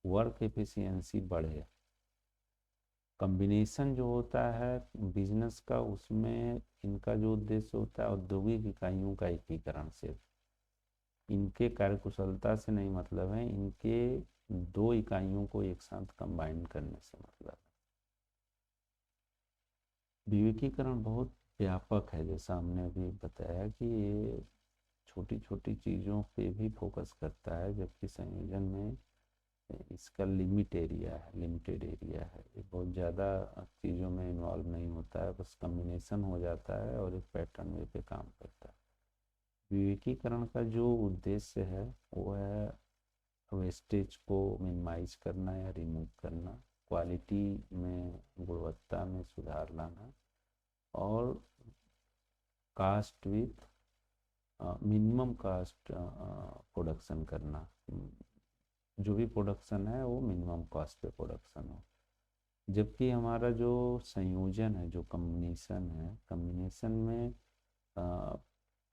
वर्क एफिशिएंसी बढ़े। कम्बिनेशन जो होता है बिजनेस का, उसमें इनका जो उद्देश्य होता है औद्योगिक इकाइयों का एकीकरण से, इनके कार्यकुशलता से नहीं मतलब है, इनके दो इकाइयों को एक साथ कंबाइन करने से मतलब है। विवेकीकरण बहुत व्यापक है, जैसा हमने अभी बताया कि ये छोटी छोटी चीज़ों पे भी फोकस करता है, जबकि संयोजन में इसका लिमिटेड एरिया है। ये बहुत ज़्यादा चीज़ों में इन्वॉल्व नहीं होता है, बस कम्बिनेशन हो जाता है और एक पैटर्न वे पे काम करता है। विवेकीकरण का जो उद्देश्य है वो है वेस्टेज को मिनिमाइज करना या रिमूव करना, क्वालिटी में, गुणवत्ता में सुधार लाना, और cost with minimum cost production करना। जो भी प्रोडक्शन है वो मिनिमम कॉस्ट पे प्रोडक्शन हो। जबकि हमारा जो संयोजन है, जो कम्बिनेशन में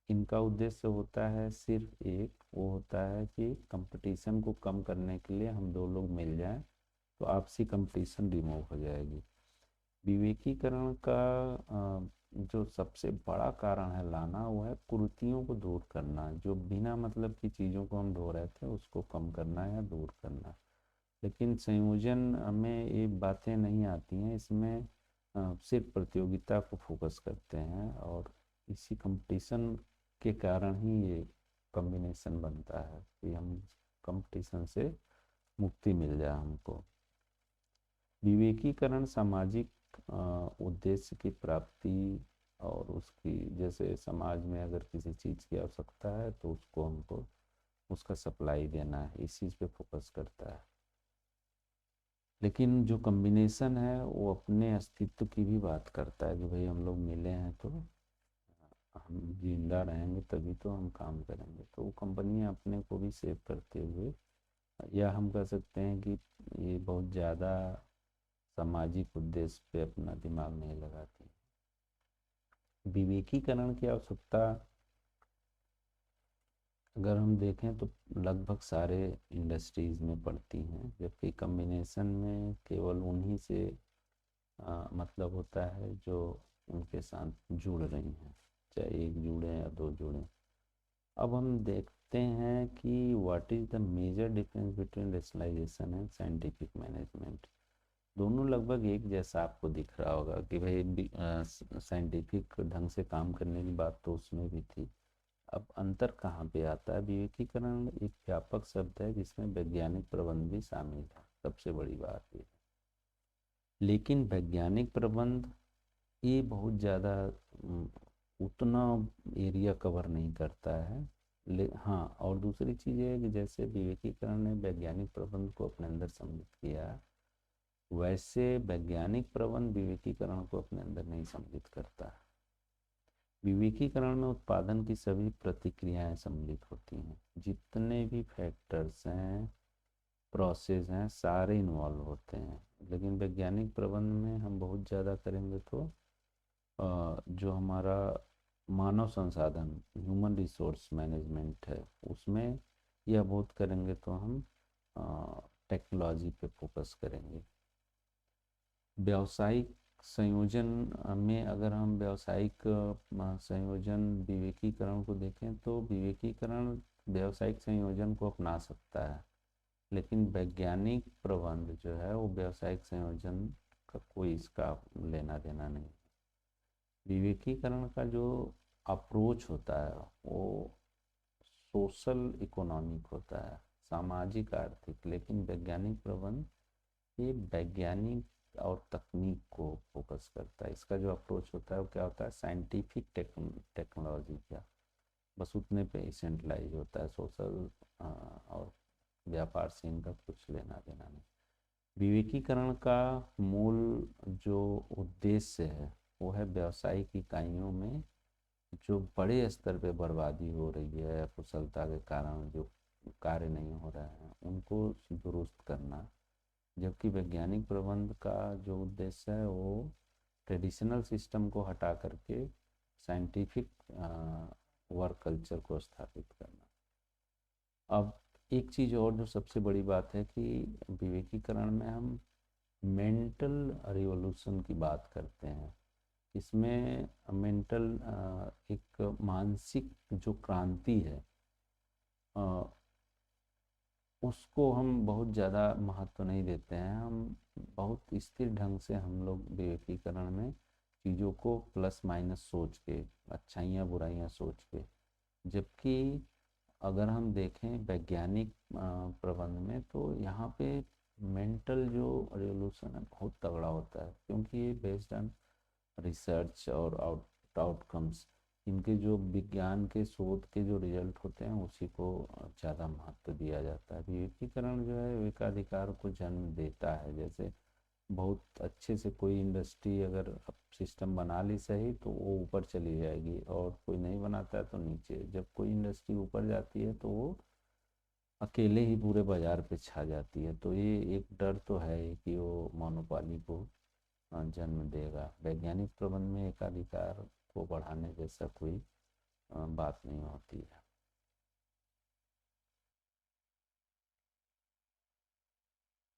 इनका उद्देश्य होता है सिर्फ एक, वो होता है कि कंपटीशन को कम करने के लिए हम दो लोग मिल जाएं तो आपसी कंपटीशन रिमूव हो जाएगी। विवेकीकरण का जो सबसे बड़ा कारण है लाना, वो है कुरीतियों को दूर करना। जो बिना मतलब की चीज़ों को हम ढो रहे थे उसको कम करना या दूर करना। लेकिन संयोजन में ये बातें नहीं आती हैं, इसमें सिर्फ प्रतियोगिता को फोकस करते हैं, और इसी कंपटीशन के कारण ही ये कॉम्बिनेशन बनता है कि हम कंपटीशन से मुक्ति मिल जाए हमको। विवेकीकरण सामाजिक उद्देश्य की प्राप्ति और उसकी, जैसे समाज में अगर किसी चीज़ की आवश्यकता है तो उसको हमको उसका सप्लाई देना है, इस चीज़ पे फोकस करता है। लेकिन जो कम्बिनेशन है वो अपने अस्तित्व की भी बात करता है कि भाई हम लोग मिले हैं तो हम जिंदा रहेंगे तभी तो हम काम करेंगे। तो वो कंपनियां अपने को भी सेव करते हुए, या हम कह सकते हैं कि ये बहुत ज़्यादा सामाजिक उद्देश्य पे अपना दिमाग नहीं लगाती। विवेकीकरण की आवश्यकता अगर हम देखें तो लगभग सारे इंडस्ट्रीज़ में पड़ती हैं, जबकि कम्बिनेशन में केवल उन्हीं से मतलब होता है जो उनके साथ जुड़ रही हैं, चाहे एक जुड़े या दो जुड़े। अब हम देखते हैं कि what is the major difference between rationalisation and scientific management. दोनों लगभग एक जैसा आपको दिख रहा होगा कि भाई साइंटिफिक ढंग से काम करने की बात तो उसमें भी थी। अब अंतर कहाँ पे आता है? विवेकीकरण एक व्यापक शब्द है जिसमें वैज्ञानिक प्रबंध भी शामिल है, सबसे बड़ी बात ये। लेकिन वैज्ञानिक प्रबंध ये बहुत ज़्यादा उतना एरिया कवर नहीं करता है। हाँ, और दूसरी चीज़ ये है कि जैसे विवेकीकरण ने वैज्ञानिक प्रबंध को अपने अंदर सम्मिलित किया, वैसे वैज्ञानिक प्रबंध विवेकीकरण को अपने अंदर नहीं सम्मिलित करता। विवेकीकरण में उत्पादन की सभी प्रतिक्रियाएं सम्मिलित होती हैं, जितने भी फैक्टर्स हैं, प्रोसेस हैं, सारे इन्वॉल्व होते हैं। लेकिन वैज्ञानिक प्रबंध में हम बहुत ज़्यादा करेंगे तो जो हमारा मानव संसाधन ह्यूमन रिसोर्स मैनेजमेंट है उसमें, या बहुत करेंगे तो हम टेक्नोलॉजी पे फोकस करेंगे। व्यावसायिक संयोजन में अगर हम व्यावसायिक संयोजन विवेकीकरण को देखें तो विवेकीकरण व्यावसायिक संयोजन को अपना सकता है, लेकिन वैज्ञानिक प्रबंध जो है वो व्यावसायिक संयोजन का कोई इसका लेना देना नहीं। विवेकीकरण का जो अप्रोच होता है वो सोशल इकोनॉमिक होता है, सामाजिक आर्थिक। लेकिन वैज्ञानिक प्रबंध ये वैज्ञानिक और तकनीक को फोकस करता है। इसका जो अप्रोच होता है वो क्या होता है? साइंटिफिक टेक्नोलॉजी का, बस उतने पे सेंट्रलाइज होता है। सोशल और व्यापार से इनका कुछ लेना देना नहीं। विवेकीकरण का मूल जो उद्देश्य है वो है व्यावसायिक इकाइयों में जो बड़े स्तर पे बर्बादी हो रही है, कुशलता के कारण जो कार्य नहीं हो रहे हैं उनको दुरुस्त करना। जबकि वैज्ञानिक प्रबंध का जो उद्देश्य है वो ट्रेडिशनल सिस्टम को हटा करके साइंटिफिक वर्क कल्चर को स्थापित करना। अब एक चीज़ और जो सबसे बड़ी बात है कि विवेकीकरण में हम मेंटल रिवॉल्यूशन की बात करते हैं। इसमें मेंटल एक मानसिक जो क्रांति है उसको हम बहुत ज़्यादा महत्व नहीं देते हैं। हम बहुत स्थिर ढंग से हम लोग विवेकीकरण में चीज़ों को प्लस माइनस सोच के, अच्छाइयाँ बुराइयाँ सोच के। जबकि अगर हम देखें वैज्ञानिक प्रबंध में तो यहाँ पे मेंटल जो रिवोल्यूशन है बहुत तगड़ा होता है, क्योंकि ये बेस्ड ऑन रिसर्च और आउटकम्स। इनके जो विज्ञान के शोध के जो रिजल्ट होते हैं उसी को ज़्यादा महत्व दिया जाता है। विवेकीकरण जो है विवेकाधिकार को जन्म देता है। जैसे बहुत अच्छे से कोई इंडस्ट्री अगर सिस्टम बना ली सही तो वो ऊपर चली जाएगी, और कोई नहीं बनाता है तो नीचे। जब कोई इंडस्ट्री ऊपर जाती है तो वो अकेले ही पूरे बाजार पे छा जाती है। तो ये एक डर तो है ही कि वो मोनोपोली को जन्म देगा। वैज्ञानिक प्रबंध में एकाधिकार को बढ़ाने जैसा कोई बात नहीं होती है।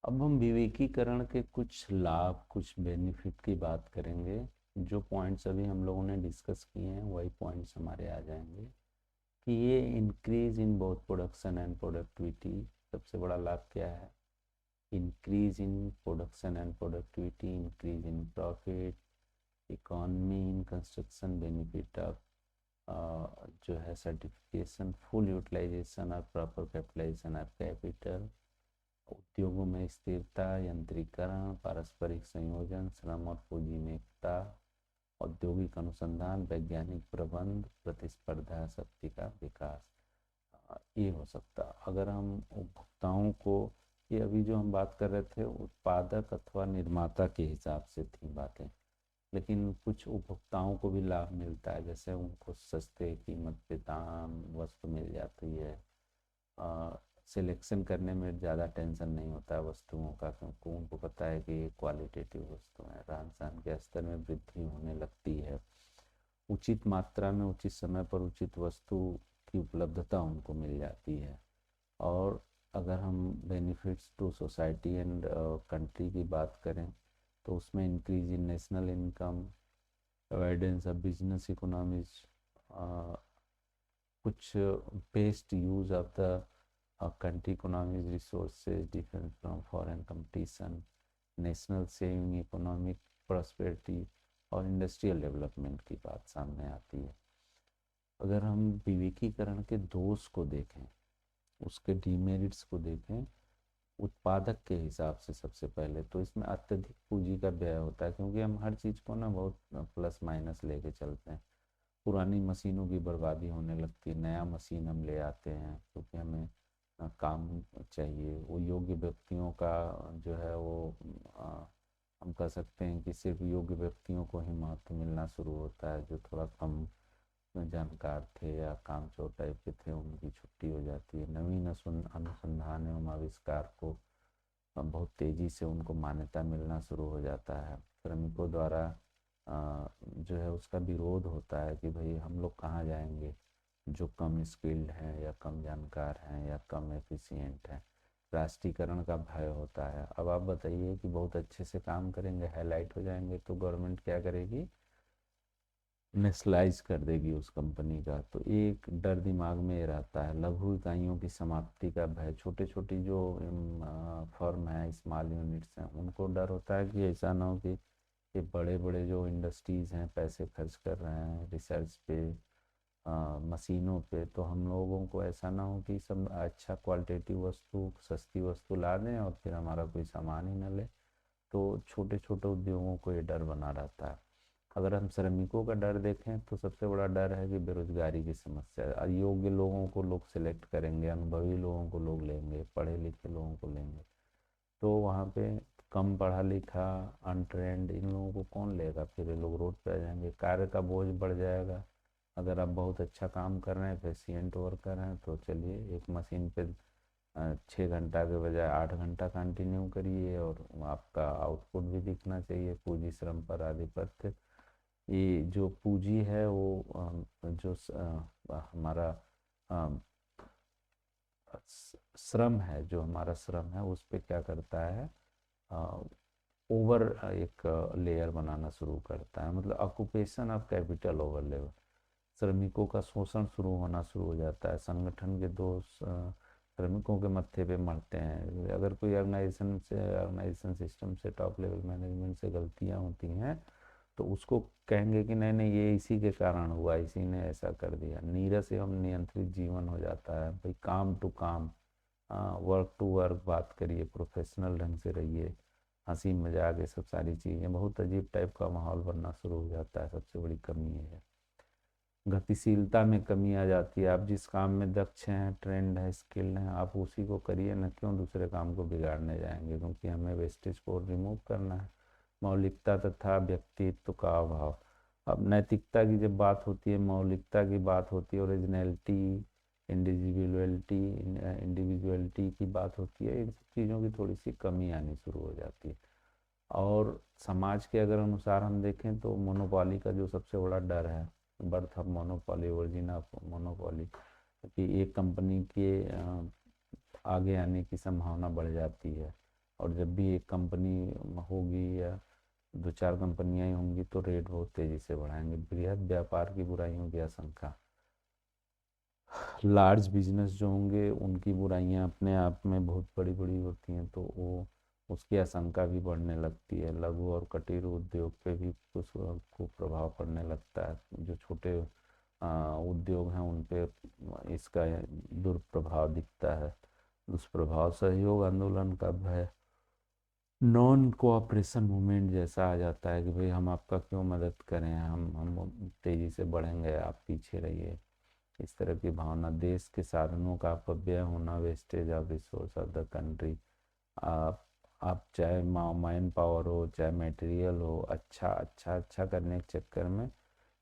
अब हम विवेकीकरण के कुछ लाभ, कुछ बेनिफिट की बात करेंगे। जो पॉइंट्स अभी हम लोगों ने डिस्कस किए हैं वही पॉइंट्स हमारे आ जाएंगे कि ये increase in both production and productivity. सबसे बड़ा लाभ क्या है? Increase in production and productivity, increase in profit, economy in construction, benefit of जो है सर्टिफिकेशन, फुल यूटिलाइजेशन और प्रॉपर कैपिटलाइजेशन ऑफ कैपिटल, उद्योगों में स्थिरता, यंत्रीकरण, पारस्परिक संयोजन, श्रम और पूंजी में एकता, औद्योगिक अनुसंधान, वैज्ञानिक प्रबंध, प्रतिस्पर्धा शक्ति का विकास। ये हो सकता। अगर हम उपभोक्ताओं को, ये अभी जो हम बात कर रहे थे उत्पादक अथवा निर्माता के हिसाब से थी बातें, लेकिन कुछ उपभोक्ताओं को भी लाभ मिलता है। जैसे उनको सस्ते कीमत पे दाम वस्तु मिल जाती है, सिलेक्शन करने में ज़्यादा टेंशन नहीं होता है वस्तुओं का, क्योंकि उनको पता है कि ये क्वालिटेटिव वस्तु है। रहन सहन के स्तर में वृद्धि होने लगती है। उचित मात्रा में उचित समय पर उचित वस्तु की उपलब्धता उनको मिल जाती है। और अगर हम benefits to society and country की बात करें तो उसमें increase in national income, avoidance of business economies, कुछ best use of the country economic resources, different from foreign competition, national saving, economic prosperity और इंडस्ट्रियल डेवलपमेंट की बात सामने आती है। अगर हम विवेकीकरण के दोष को देखें, उसके डीमेरिट्स को देखें उत्पादक के हिसाब से, सबसे पहले तो इसमें अत्यधिक पूंजी का व्यय होता है, क्योंकि हम हर चीज़ को ना बहुत प्लस माइनस लेके चलते हैं। पुरानी मशीनों की बर्बादी होने लगती है, नया मशीन हम ले आते हैं क्योंकि हमें काम चाहिए। वो योग्य व्यक्तियों का जो है वो हम कह सकते हैं कि सिर्फ योग्य व्यक्तियों को ही महत्व मिलना शुरू होता है। जो थोड़ा कम जानकार थे या कामचोर टाइप के थे उनकी छुट्टी हो जाती है। नवीन अनुसंधान एवं आविष्कार को बहुत तेज़ी से उनको मान्यता मिलना शुरू हो जाता है। श्रमिकों द्वारा जो है उसका विरोध होता है कि भाई हम लोग कहाँ जाएंगे जो कम स्किल्ड हैं या कम जानकार हैं या कम एफिशिएंट हैं। राष्ट्रीयकरण का भय होता है। अब आप बताइए कि बहुत अच्छे से काम करेंगे, हाईलाइट हो जाएंगे, तो गवर्नमेंट क्या करेगी, नेशनलाइज कर देगी उस कंपनी का। तो एक डर दिमाग में रहता है। लघु इकाइयों की समाप्ति का भय, छोटे छोटी जो फर्म है, स्मॉल यूनिट्स हैं, उनको डर होता है कि ऐसा ना हो कि ये बड़े बड़े जो इंडस्ट्रीज़ हैं पैसे खर्च कर रहे हैं रिसर्च पे, मशीनों पे, तो हम लोगों को ऐसा ना हो कि सब अच्छा क्वालिटेटिव वस्तु, सस्ती वस्तु ला दें और फिर हमारा कोई सामान ही ना ले। तो छोटे छोटे उद्योगों को ये डर बना रहता है। अगर हम श्रमिकों का डर देखें तो सबसे बड़ा डर है कि बेरोजगारी की समस्या। अयोग्य लोगों को लोग सिलेक्ट करेंगे, अनुभवी लोगों को लोग लेंगे, पढ़े लिखे लोगों को लेंगे, तो वहाँ पे कम पढ़ा लिखा अनट्रेंड इन लोगों को कौन लेगा। फिर ये लोग रोड पे आ जाएंगे, कार्य का बोझ बढ़ जाएगा। अगर आप बहुत अच्छा काम कर रहे हैं, एफिशिएंट वर्कर हैं, तो चलिए एक मशीन पे 6 घंटा के बजाय 8 घंटा कंटिन्यू करिए और आपका आउटपुट भी दिखना चाहिए। पूंजी श्रम पर आधिपत्य, ये जो पूंजी है वो जो हमारा श्रम है, जो हमारा श्रम है उस पे क्या करता है, ओवर एक लेयर बनाना शुरू करता है। मतलब occupation of capital over level, श्रमिकों का शोषण शुरू होना शुरू हो जाता है। संगठन के दोष श्रमिकों के मत्थे पे मरते हैं। अगर कोई ऑर्गेनाइजेशन सिस्टम से, टॉप लेवल मैनेजमेंट से गलतियां होती हैं तो उसको कहेंगे कि नहीं नहीं ये इसी के कारण हुआ, इसी ने ऐसा कर दिया। नीरस एवं नियंत्रित जीवन हो जाता है। भाई काम टू काम, वर्क टू वर्क बात करिए, प्रोफेशनल ढंग से रहिए, हंसी मजाक ये सब सारी चीज़ें, बहुत अजीब टाइप का माहौल बनना शुरू हो जाता है। सबसे बड़ी कमी ये है। गतिशीलता में कमी आ जाती है। आप जिस काम में दक्ष हैं, ट्रेंड है, स्किल्ड हैं, आप उसी को करिए ना, क्यों दूसरे काम को बिगाड़ने जाएंगे, क्योंकि हमें वेस्टेज को रिमूव करना है। मौलिकता तथा व्यक्तित्व का अभाव, अब नैतिकता की जब बात होती है, मौलिकता की बात होती है, ओरिजिनलिटी, इंडिविजुअलिटी की बात होती है, इन सब चीज़ों की थोड़ी सी कमी आनी शुरू हो जाती है। और समाज के अगर अनुसार हम देखें तो मोनोपॉली का जो सबसे बड़ा डर है, birth of monopoly, origin of monopoly, कि एक कंपनी के आगे आने की संभावना बढ़ जाती है। और जब भी एक कंपनी होगी या 2-4 कंपनियां ही होंगी तो रेट बहुत तेज़ी से बढ़ाएंगे। बृहद व्यापार की बुराइयों की आशंका, लार्ज बिजनेस जो होंगे उनकी बुराइयां अपने आप में बहुत बड़ी बड़ी होती हैं, तो वो उसकी आशंका भी बढ़ने लगती है। लघु और कुटीर उद्योग पे भी कुछ को प्रभाव पड़ने लगता है। जो छोटे उद्योग हैं उन पे इसका दुष्प्रभाव दिखता है। दुष्प्रभाव, सहयोग आंदोलन का भय, नॉन कोऑपरेशन मूवमेंट जैसा आ जाता है कि भाई हम आपका क्यों मदद करें, हम तेज़ी से बढ़ेंगे, आप पीछे रहिए, इस तरह की भावना। देश के साधनों का अपव्यय होना, wastage of resource of the country. आप आप चाहे मैन पावर हो चाहे मटेरियल हो, अच्छा अच्छा अच्छा करने के चक्कर में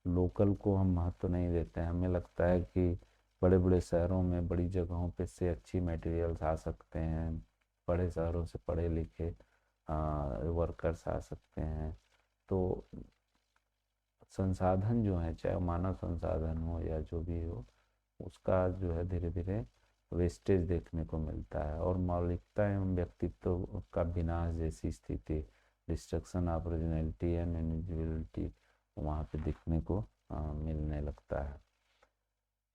लोकल को हम महत्व नहीं देते हैं। हमें लगता है कि बड़े बड़े शहरों में बड़ी जगहों पे से अच्छी मटेरियल्स आ सकते हैं, बड़े शहरों से पढ़े लिखे वर्कर्स आ सकते हैं। तो संसाधन जो है, चाहे मानव संसाधन हो या जो भी हो, उसका जो है धीरे धीरे वेस्टेज देखने को मिलता है, और मौलिकता एवं व्यक्तित्व का विनाश जैसी स्थिति, destruction of originality and individuality वहाँ पे दिखने को मिलने लगता है।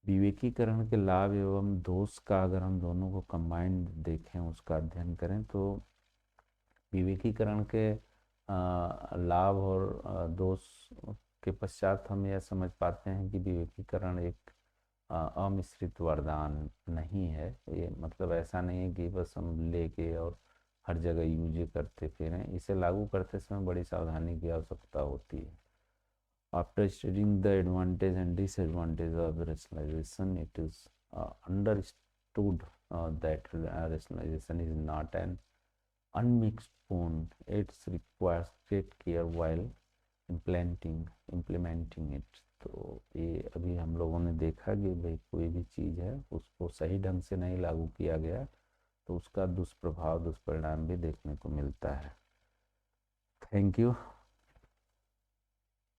विवेकीकरण के लाभ एवं दोष का अगर हम दोनों को कंबाइंड देखें, उसका अध्ययन करें, तो विवेकीकरण के लाभ और दोष के पश्चात हम यह समझ पाते हैं कि विवेकीकरण एक अमिश्रित वरदान नहीं है। ये मतलब ऐसा नहीं है कि बस हम लेके और हर जगह यूज करते फिरें। इसे लागू करते समय बड़ी सावधानी की आवश्यकता होती है। After studying the advantage and disadvantage of rationalization, it is understood that rationalization is not an unmixed bone. It requires great care while implementing it. तो ये अभी हम लोगों ने देखा कि भाई कोई भी चीज़ है उसको सही ढंग से नहीं लागू किया गया तो उसका दुष्प्रभाव, दुष्परिणाम भी देखने को मिलता है। Thank you.